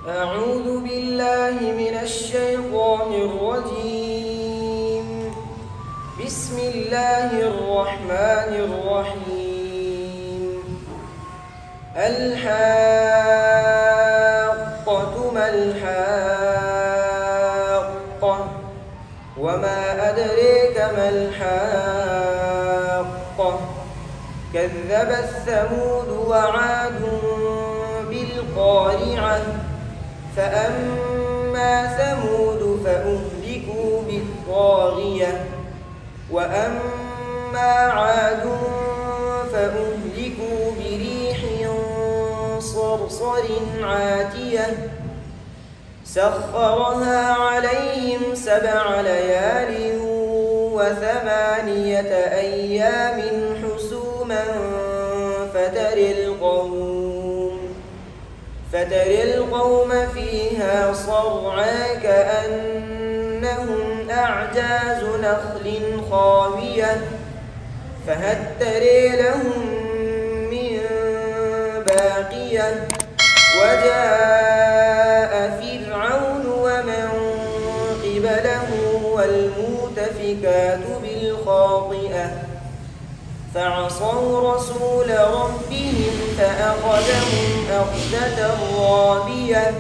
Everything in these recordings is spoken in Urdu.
أعوذ بالله من الشيطان الرجيم. بسم الله الرحمن الرحيم. الحاقة ما الحاقة وما أدريك ما الحاقة كذبت ثمود وعاد بالقارعة فأما ثمود فأهلكوا بالطاغية وأما عاد فأهلكوا بريح صرصر عاتية سخرها عليهم 7 ليال و8 أيام حسوما فترى القوم فيها صرعى كأنهم أعجاز نخل خاوية فهل ترى لهم من باقية وجاء فرعون ومن قبله والمؤتفكات بالخاطئة فعصوا رسول ربهم فأخذهم أخذة رابية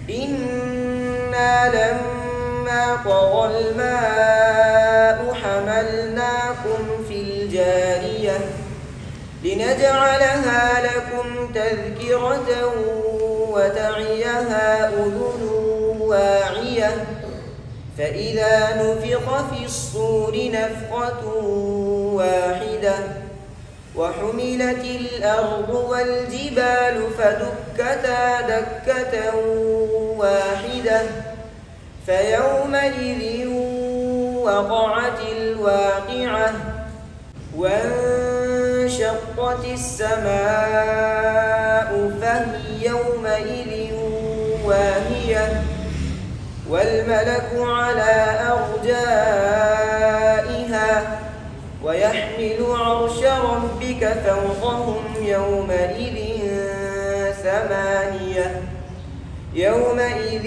إنا لما طغى الماء حملناكم في الجارية لنجعلها لكم تذكرة وتعيها أذن واعية فإذا نفخ في الصور نفخة واحدة وحملت الأرض والجبال فدكتا دكة واحدة فيومئذ وقعت الواقعة وانشقت السماء فهي يومئذ واهية والملك على أرجائها ويحمل عرش ربك فوقهم يومئذ 8 يومئذ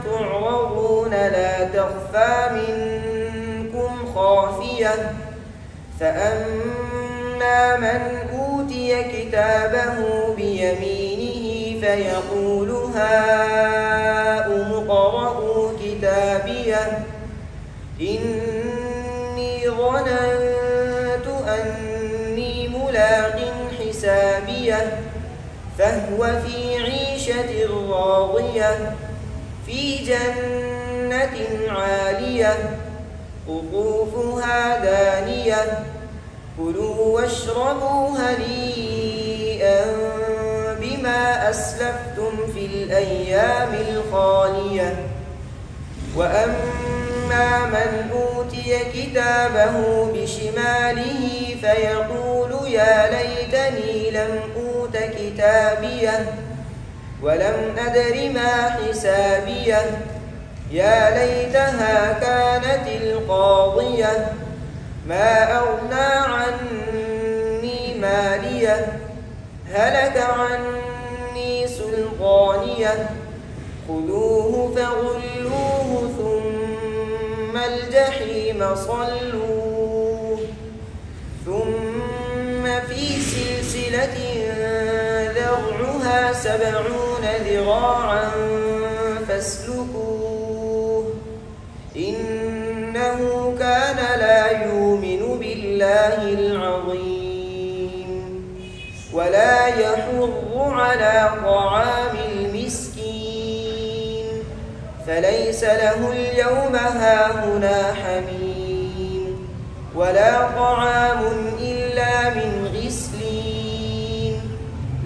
تعرضون لا تخفى منكم خافية فأما من أوتي كتابه بيمينه فيقول هاؤم اقرءوا كتابيه إني ظننت أني ملاق حسابيه فهو في عيشة راضية في جنة عالية قطوفها دانية كلوا واشربوا هنيئا بما أسلفتم في الأيام الخالية وأما من أوتي كتابه بشماله فيقول يا ليتني لم أوت كتابيه ولم أدر ما حسابيه يا ليتها كانت القاضية ما أغنى عني ماليه هلك عني سلطانيه خذوه فغلوه ثم الجحيم صلوه ثم في سلسلة ذرعها 70 ذراعا فاسلكوه إنه كان لا يؤمن بالله العظيم ولا يحض على طعام المسكين فليس له اليوم هاهنا حميم ولا طعام إلا من غسلين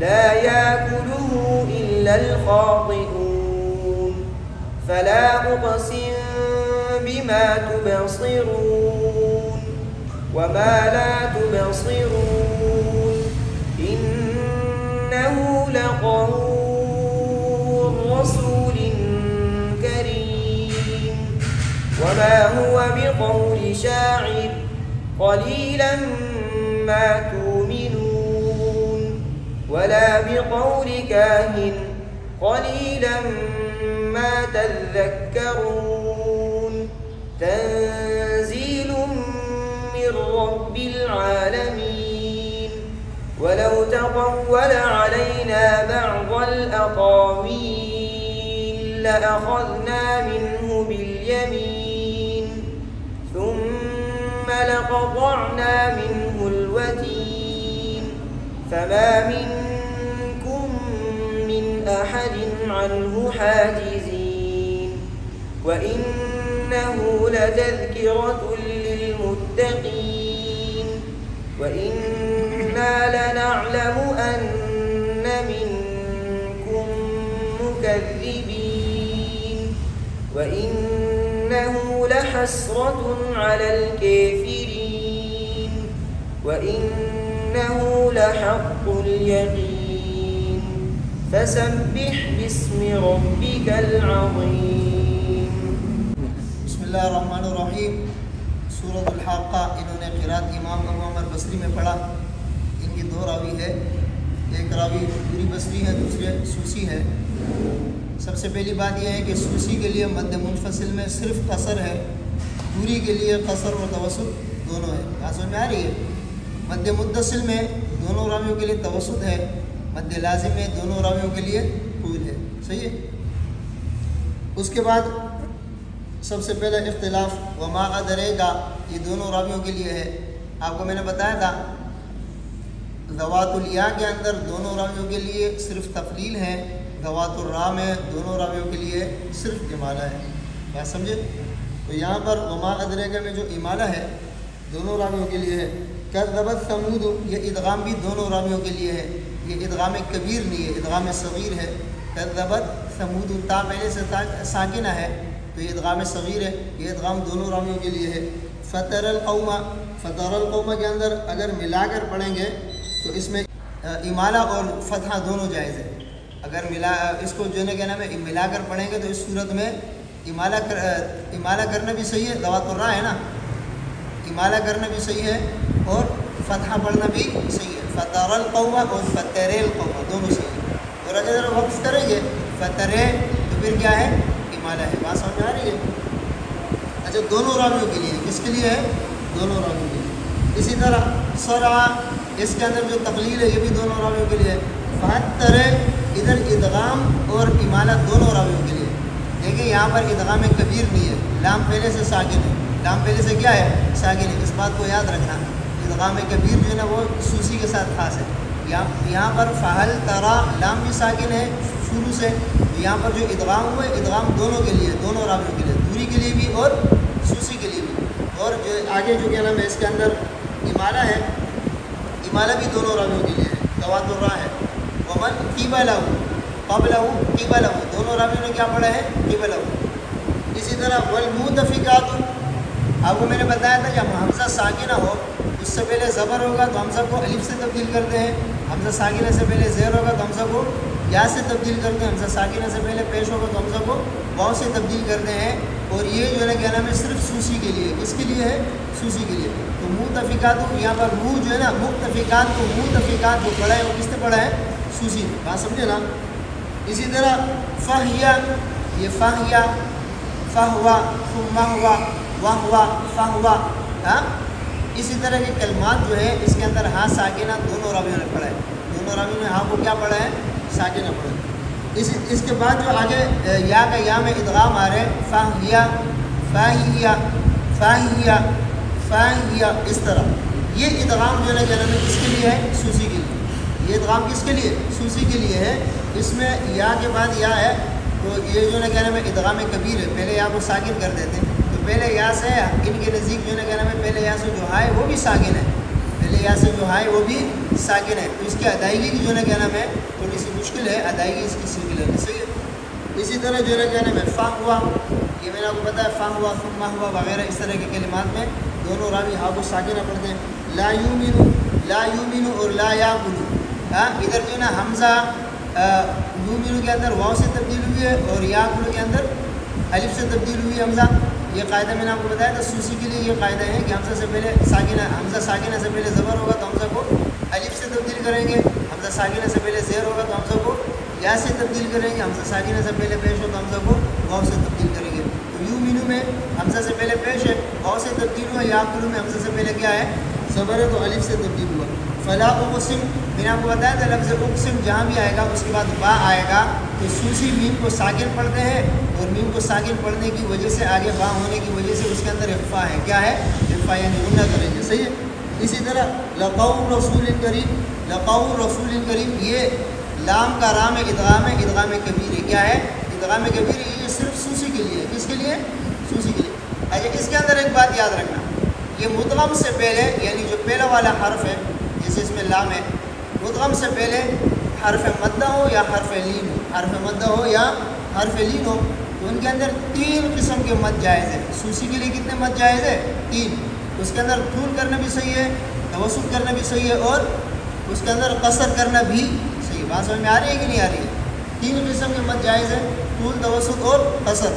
لا يأكله إلا الخاطئون فلا أقسم بما تبصرون وما لا تبصرون إنه لقول رسول كريم وما هو بقول شاعر قليلا ما تؤمنون ولا بقول كاهن قليلا ما تذكرون تنزيل من رب العالمين ولو تقول علينا بعض الأقاويل لأخذنا منه باليمين ثم لقطعنا منه الوتين فما منكم من أحد عنه حاجزين وإنه لتذكرة للمتقين وإنا لنعلم أن منكم مكذبين وإنه لحسرة على الكافرين وإنه لحق اليقين فسبح باسم ربك العظيم. بسم اللہ الرحمن الرحیم. سورۃ الحاقہ انہوں نے قرات امام ابو عمر بصری میں پڑھا. ان کی دو راوی ہے، ایک راوی پوری بصری ہے، دوسرے سوسی ہے. سب سے پہلی بات یہ ہے کہ سوسی کے لیے مد منفصل میں صرف قصر ہے، پوری کے لیے قصر اور توسط دونوں ہے. بات سمجھ میں آ رہی ہے؟ مد متصل میں دونوں راویوں کے لیے توسط ہے، مد لازم میں دونوں راویوں کے لیے طول ہے. صحیح ہے. اس کے بعد سب سے پہلا اختلاف وما ادریکا، یہ دونوں راویوں کے لیے ہے. آپ کو میں نے بتایا تھا ذوات الیا کے اندر دونوں راویوں کے لیے صرف تفلیل ہے، ذوات الراء میں دونوں راویوں کے لیے صرف امالہ ہے. بات سمجھے؟ تو یہاں پر وما ادریکا میں جو امالہ ہے دونوں راویوں کے لیے ہے. کذبت ثمود، یہ ادغام بھی دونوں راویوں کے لیے ہے. یہ ادغام کبیر نہیں ہے، ادغام صغیر ہے. کذبت ثمود، تا پہلے سے ساکنہ ہے تو یہ ادغام صغیر ہے. یہ ادغام دونوں راویوں کے لیے ہے. فطر القوم، فطر القوم کے اندر اگر ملا کر پڑھیں گے تو اس میں امالہ اور فتحہ دونوں جائز ہے. اگر اس کو جو ہے کہنا ہے ملا کر پڑھیں گے تو اس صورت میں امالہ کرنا بھی صحیح ہے، ذوات الراء ہے نا، امالہ کرنا بھی صحیح ہے اور فتحہ پڑھنا بھی صحیح ہے. فطر القوم اور فطر القوم دونوں صحیح ہے. اور اگر وقف کریں گے فطر تو پھر کیا ہے؟ امالہ ہے. بات سمجھ آ رہی ہے؟ اچھا، دونوں راویوں کے لیے. کس کے لیے ہے؟ دونوں راویوں کے لیے. اسی طرح سرع، اس کے اندر جو تقلیل ہے یہ بھی دونوں راویوں کے لیے ہے. فہتر، ادھر ادغام اور امالہ دونوں راویوں کے لیے. دیکھیں یہاں پر ادغام کبیر نہیں ہے، لام پہلے سے ساکن ہے. لام پہلے سے کیا ہے؟ ساکن ہے. اس بات کو یاد رکھنا. ادغام کبیر جو ہے نا وہ سوسی کے ساتھ خاص ہے. یہاں پر فہل ترا لام بھی ساکن ہے شروع سے. یہاں پر جو ادغام ہوا ہے ادغام دونوں کے لیے، دونوں راویوں کے لیے، دوری کے لیے بھی اور سوسی کے لیے بھی. اور جو آگے جو کیا نام ہے اس کے اندر امالہ ہے، امالہ بھی دونوں راویوں کے لیے ہے، ذوات الراء ہے. ومن قبلہ، قبلہ قبلہ، دونوں راویوں نے کیا پڑھا ہے؟ قبلہ. اسی طرح والمؤتفقات، آپ کو میں نے بتایا تھا جب حمزہ ساکنہ ہو اس سے پہلے زبر ہوگا تو حمزہ کو الف سے تبدیل کرتے ہیں، حمزہ ساکنہ سے پہلے زیر ہوگا تو حمزہ کو یا سے تبدیل کرتے ہیں، حمزہ ساکنہ سے پہلے پیش ہوگا تو حمزہ کو واؤ سے تبدیل کرتے ہیں. اور یہ جو ہے کیا نام ہے صرف سوسی کے لیے. کس کے لیے ہے؟ سوسی کے لیے. تو مؤتفقات یہاں پر منہ جو ہے نا مؤتفقات کو مؤتفقات جو پڑھا ہے وہ کس نے پڑھا ہے؟ سوسی. بات سمجھے نا؟ اسی طرح فہیا، یہ فہیا، فہوا، ثم ہوا، وہوا، فہوا. ہاں، اسی طرح کے کلمات جو ہے اس کے اندر ہاں ساکنہ دونوں راویوں نے پڑھا ہے. دونوں راویوں نے ہاں کو کیا پڑھا ہے؟ ساکنہ پڑھا ہے. اس کے بعد جو آگے یا کا یا میں ادغام آ رہے ہیں فاہیا، فاہیا، فاہیا، فاہیا، اس طرح. یہ ادغام جو ہے کیا نام ہے کس کے لیے ہے؟ سوسی کے لیے. یہ ادغام کس کے لیے؟ سوسی کے لیے ہے. اس میں یا کے بعد یا ہے تو یہ جو ہے کیا نام ہے ادغام کبیر ہے. پہلے یا کو ساکن کر دیتے ہیں تو پہلے یا سے ان کے نزدیک جو ہے کیا نام ہے پہلے یا سے جو ہے وہ بھی ساکن ہے، پہلے یا سے جو ہے وہ بھی ساکن ہے. تو اس کی ادائیگی کی جو ہے کیا نام ہے تھوڑی سی مشکل ہے، ادائیگی اس کی سنگل ہے. صحیح ہے. اسی طرح جو ہے کیا نام ہے فا ہوا، یہ میں نے آپ کو بتایا فا ہوا، ثم ہوا وغیرہ اس طرح کے کلمات میں دونوں راوی ہا کو ساکنہ پڑھتے ہیں. لا یؤمنو، لا یؤمنو اور لا یاکلو. ہاں، ادھر جو ہے نا حمزہ یؤمنو کے اندر واو سے تبدیل ہوئی ہے اور یاکلو کے اندر الف سے تبدیل ہوئی ہے حمزہ. یہ قاعدہ میں نے آپ کو بتایا تھا سوسی کے لیے. یہ قاعدہ ہے کہ حمزہ سے پہلے ساکنہ، حمزہ ساکنہ سے پہلے زبر ہوگا تو حمزہ کو الف سے تبدیل کریں گے، حمزہ ساکنہ سے پہلے زیر ہوگا تو حمزہ کو یا سے تبدیل کریں گے، حمزہ ساکنہ سے پہلے پیش ہو تو حمزہ کو واو سے تبدیل کریں گے. تو یؤمنو میں حمزہ سے پہلے پیش ہے، واو سے تبدیل ہوا. یاکلو میں حمزہ سے پہلے کیا ہے؟ زبر ہے، تو الف سے تبدیل ہوا. فلا اقسم، میں نے آپ کو بتایا تھا لفظ اقسم جہاں بھی آئے گا اس کے بعد با آئے گا تو سوسی میم کو ساکن پڑھتے ہیں، اور میم کو ساکن پڑھنے کی وجہ سے آگے با ہونے کی وجہ سے اس کے اندر اخفا ہے. کیا ہے؟ اخفا، یعنی غنہ کریں گے. صحیح ہے. اسی طرح لقول رسول کریم، لقول رسول کریم، یہ لام کا رام ادغام ہے، ادغام کبیر ہے. کیا ہے؟ ادغام کبیر ہے. یہ صرف سوسی کے لیے. کس کے لیے؟ سوسی کے لیے. اچھا، اس کے اندر ایک بات یاد رکھنا، یہ مدغم سے پہلے یعنی جو پہلا والا حرف ہے جیسے اس میں لام ہے، مدغم سے پہلے حرف مدہ ہو یا حرف لین ہو، حرف مدہ ہو یا حرف لین ہو، تو ان کے اندر 3 قسم کے مد جائز ہیں. سوسی کے لیے کتنے مد جائز ہے؟ 3. اس کے اندر طول کرنا بھی صحیح ہے، توسط کرنا بھی صحیح ہے، اور اس کے اندر قصر کرنا بھی صحیح ہے. بات سمجھ میں آ رہی ہے کہ نہیں آ رہی ہے؟ 3 قسم کے مد جائز ہے، طول، توسط اور قصر.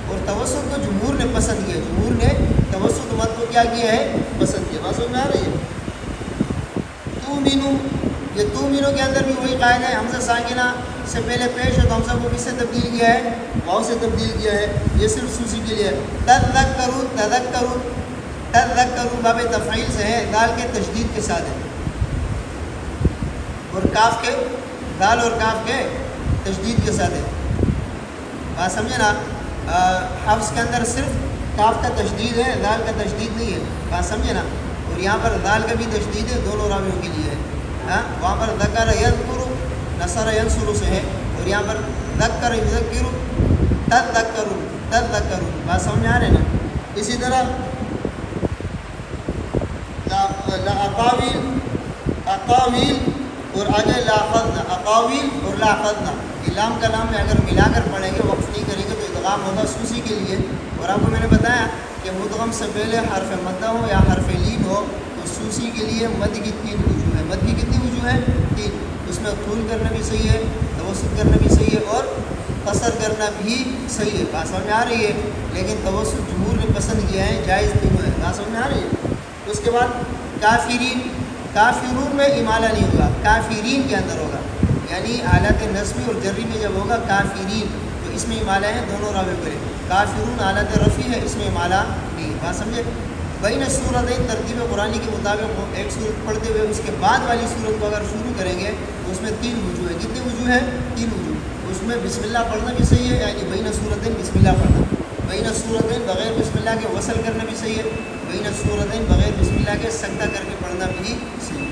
اور توسط کو جمہور نے پسند کیا، جمہور نے توسط مد کو کیا کیا ہے؟ پسند کیا. بات سمجھ میں آ رہی ہے؟ تو مینو، یہ تو مینو کے اندر بھی وہی قاعدہ ہے، حمزہ ساکنہ سے پہلے پیش ہے تو حمزہ کو کس سے تبدیل کیا ہے؟ واو سے تبدیل کیا ہے. یہ صرف سوسی کے لیے ہے. تذکروا، تذکروا، تذکروا باب تفعیل سے ہے، دال کے تشدید کے ساتھ ہے، اور کاف کے، دال اور کاف کے تشدید کے ساتھ ہے. بات سمجھے نا؟ حفظ کے اندر صرف کاف کا تشدید ہے، دال کا تشدید نہیں ہے. بات سمجھے نا؟ اور یہاں پر دال کا بھی تشدید ہے، دونوں راویوں کے لیے ہے. ہاں، وہاں پر ذکر یذکر، نصر ینصر سے ہے، اور یہاں پر ذکر یذکر، تذکروا، تذکروا. بات سمجھ میں آ رہے نا؟ اسی طرح اقاویل، اقاویل اور آگے لاخذنا، اقاویل اور لاخذنا، یہ لام کا لام میں اگر ملا کر پڑھیں گے، وقف نہیں کریں گے تو ادغام ہوگا سوسی کے لیے. اور آپ کو میں نے بتایا کہ مدغم سے پہلے حرف مدہ ہو یا حرف لین ہو تو سوسی کے لیے مد کی 3 وجوہ ہے. مد کی کتنی وجوہ ہے؟ 3. اس میں طول کرنا بھی صحیح ہے، توسط کرنا بھی صحیح ہے، اور قصر کرنا بھی صحیح ہے. بات سمجھ میں آ رہی ہے؟ لیکن توسط جمہور نے پسند کیا ہے، جائز تینوں ہے. بات سمجھ میں آ رہی ہے؟ اس کے بعد کافرین، کافرون میں امالہ نہیں ہوگا، کافرین کے اندر ہوگا. یعنی حالت نصبی اور جری میں جب ہوگا کافرین تو اس میں امالہ ہے، دونوں راوی کرے. کافرون حالت رفیع ہے، اس میں امالہ نہیں. بات سمجھے؟ بین سورتین ترتیب قرآنی کے مطابق ایک صورت پڑھتے ہوئے اس کے بعد والی صورت کو اگر شروع کریں گے تو اس میں 3 وجوہ ہے. کتنی وجوہ ہے؟ 3 وجوہ. اس میں بسم اللہ پڑھنا بھی صحیح ہے، یعنی بین سورتین بسم اللہ پڑھنا. بین سورتین بغیر بسم اللہ کے وصل کرنا بھی صحیح ہے، بین سورتین بغیر بسم اللہ کے سجدہ کر کے پڑھنا بھی صحیح ہے.